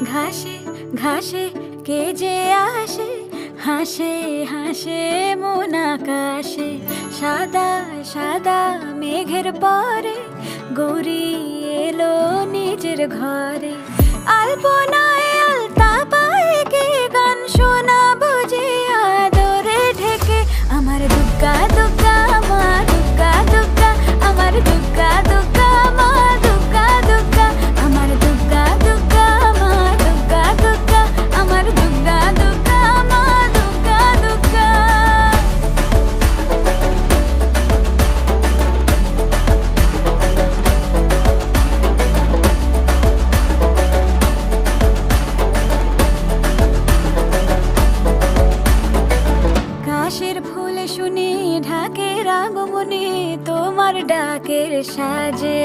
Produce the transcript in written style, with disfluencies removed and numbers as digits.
ঘাসে ঘাসে কে যে আসে, হাসে হাসে মন আকাশে। সাদা সাদা মেঘের পরে গৌরী এলো নিজের ঘরে। আলপনায় আলতা পায়ে কে গান শোনাবো যে আদরে ঢেকে। আমার দুগ্গা দুগ্গা মা দুগ্গা দুগ্গা, আমার দুগ্গা দুগ্গা মা দুগ্গা দুগ্গা, আমার দুগ্গা দুগ্গা মা দুগ্গা দুগ্গা, আমার দুগ্গা দুগ্গা মা দুগ্গা দুগ্গা। কাশের ফুলে শুনি ঢাকের আগমনে, তোমার ডাকের সাজে